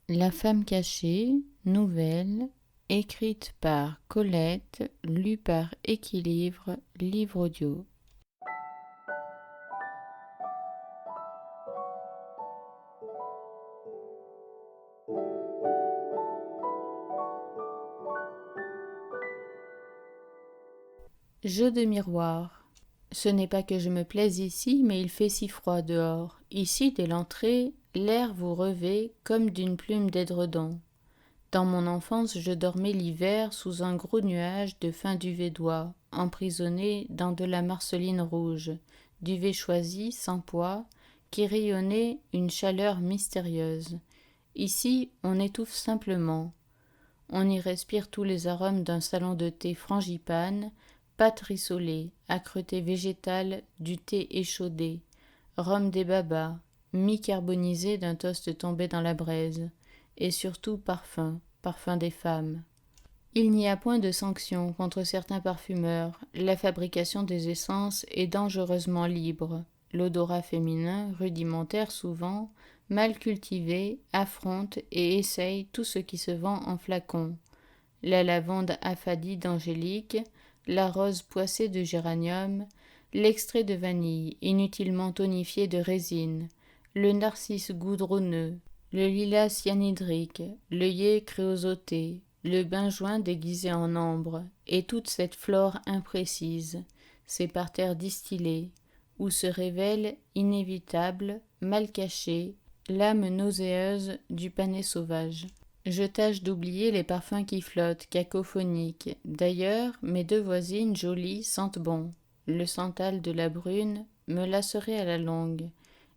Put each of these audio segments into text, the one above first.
La femme cachée, nouvelle, écrite par Colette, lue par Équilivre, livre audio. Jeu de miroir. Ce n'est pas que je me plaise ici, mais il fait si froid dehors. Ici, dès l'entrée, l'air vous revêt comme d'une plume d'édredon. Dans mon enfance, je dormais l'hiver sous un gros nuage de fin duvet d'oie, emprisonné dans de la marceline rouge, duvet choisi, sans poids, qui rayonnait une chaleur mystérieuse. Ici, on étouffe simplement. On y respire tous les arômes d'un salon de thé frangipane, pâte rissolée, âcreté végétale du thé échaudé, rhum des babas, mi-carbonisé d'un toast tombé dans la braise, et surtout parfum, parfum des femmes. Il n'y a point de sanction contre certains parfumeurs, la fabrication des essences est dangereusement libre. L'odorat féminin, rudimentaire souvent, mal cultivé, affronte et essaye tout ce qui se vend en flacon. La lavande affadie d'angélique, la rose poissée de géranium, l'extrait de vanille inutilement tonifié de résine, le narcisse goudronneux, le lilas cyanhydrique, l'œillet créosoté, le benjoin déguisé en ambre, et toute cette flore imprécise, ces parterres distillés, où se révèle inévitable, mal cachée, l'âme nauséeuse du panais sauvage. Je tâche d'oublier les parfums qui flottent, cacophoniques. D'ailleurs, mes deux voisines jolies sentent bon. Le santal de la brune me lasserait à la longue,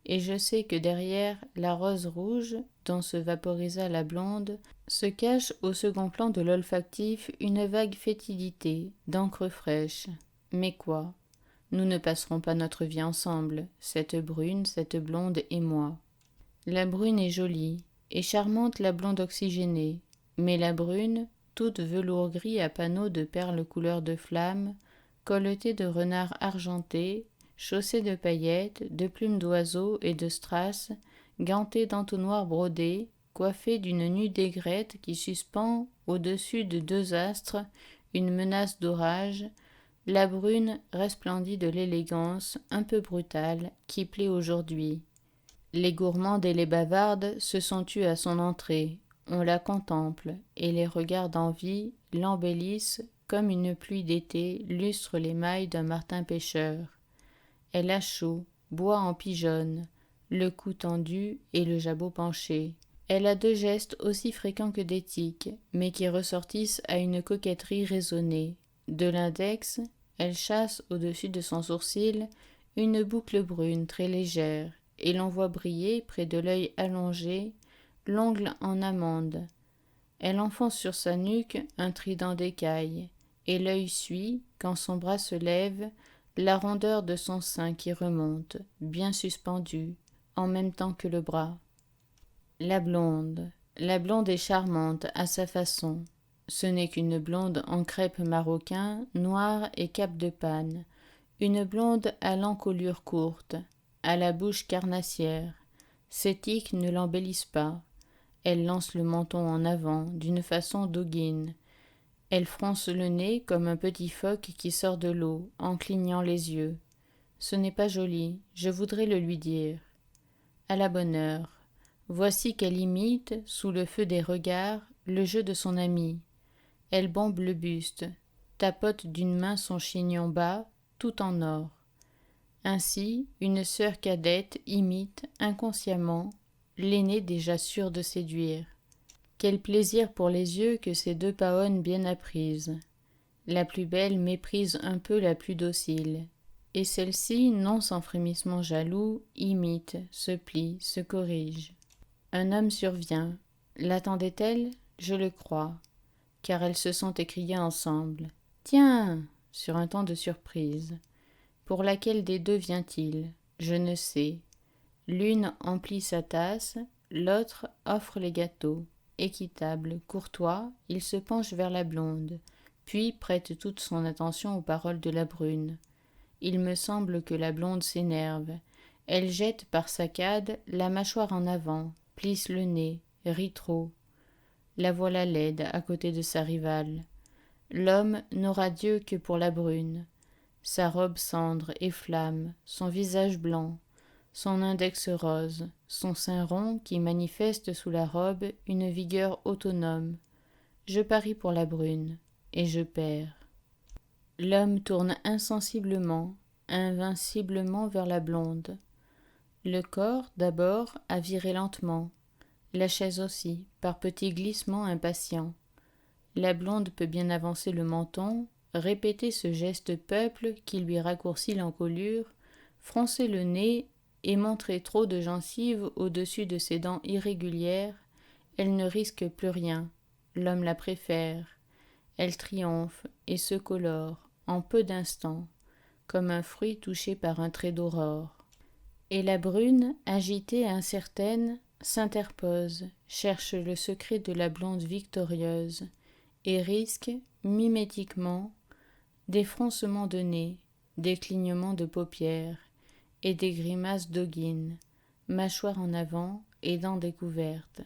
et je sais que derrière la rose rouge, dont se vaporisa la blonde, se cache au second plan de l'olfactif une vague fétidité, d'encre fraîche. Mais quoi? Nous ne passerons pas notre vie ensemble, cette brune, cette blonde et moi. La brune est jolie, et charmante la blonde oxygénée, mais la brune, toute velours gris à panneaux de perles couleur de flamme, colletée de renards argentés, chaussée de paillettes, de plumes d'oiseaux et de strass, gantée d'entonnoirs brodés, coiffée d'une nude aigrette qui suspend au-dessus de deux astres une menace d'orage, la brune resplendit de l'élégance un peu brutale qui plaît aujourd'hui. Les gourmandes et les bavardes se sont tues à son entrée. On la contemple, et les regards d'envie l'embellissent comme une pluie d'été lustre les mailles d'un martin pêcheur. Elle a chaud, boit en pigeonne, le cou tendu et le jabot penché. Elle a deux gestes aussi fréquents que des tics, mais qui ressortissent à une coquetterie raisonnée. De l'index, elle chasse au-dessus de son sourcil une boucle brune très légère, et l'on voit briller, près de l'œil allongé, l'ongle en amande. Elle enfonce sur sa nuque un trident d'écaille, et l'œil suit, quand son bras se lève, la rondeur de son sein qui remonte, bien suspendu, en même temps que le bras. La blonde est charmante à sa façon. Ce n'est qu'une blonde en crêpe maroquin, noire et cape de panne, une blonde à l'encolure courte, à la bouche carnassière. Ses tics ne l'embellissent pas. Elle lance le menton en avant d'une façon doguine. Elle fronce le nez comme un petit phoque qui sort de l'eau, en clignant les yeux. Ce n'est pas joli, je voudrais le lui dire. À la bonne heure. Voici qu'elle imite, sous le feu des regards, le jeu de son amie. Elle bombe le buste, tapote d'une main son chignon bas, tout en or. Ainsi, une sœur cadette imite, inconsciemment, l'aînée déjà sûre de séduire. Quel plaisir pour les yeux que ces deux paonnes bien apprises. La plus belle méprise un peu la plus docile, et celle-ci, non sans frémissement jaloux, imite, se plie, se corrige. Un homme survient. L'attendait-elle? Je le crois, car elles se sont écriées ensemble. « Tiens !» sur un ton de surprise. Pour laquelle des deux vient-il? Je ne sais. L'une emplit sa tasse, l'autre offre les gâteaux. Équitable, courtois, il se penche vers la blonde, puis prête toute son attention aux paroles de la brune. Il me semble que la blonde s'énerve. Elle jette par saccades la mâchoire en avant, plisse le nez, rit trop. La voilà laide à côté de sa rivale. L'homme n'aura Dieu que pour la brune. Sa robe cendre et flamme, son visage blanc, son index rose, son sein rond qui manifeste sous la robe une vigueur autonome. Je parie pour la brune, et je perds. L'homme tourne insensiblement, invinciblement vers la blonde. Le corps, d'abord, a viré lentement. La chaise aussi, par petits glissements impatients. La blonde peut bien avancer le menton, répéter ce geste peuple qui lui raccourcit l'encolure, froncer le nez et montrer trop de gencives au-dessus de ses dents irrégulières. Elle ne risque plus rien. L'homme la préfère. Elle triomphe et se colore, en peu d'instants, comme un fruit touché par un trait d'aurore. Et la brune, agitée et incertaine, s'interpose, cherche le secret de la blonde victorieuse, et risque, mimétiquement, des froncements de nez, des clignements de paupières, et des grimaces doguines, mâchoire en avant et dents découvertes.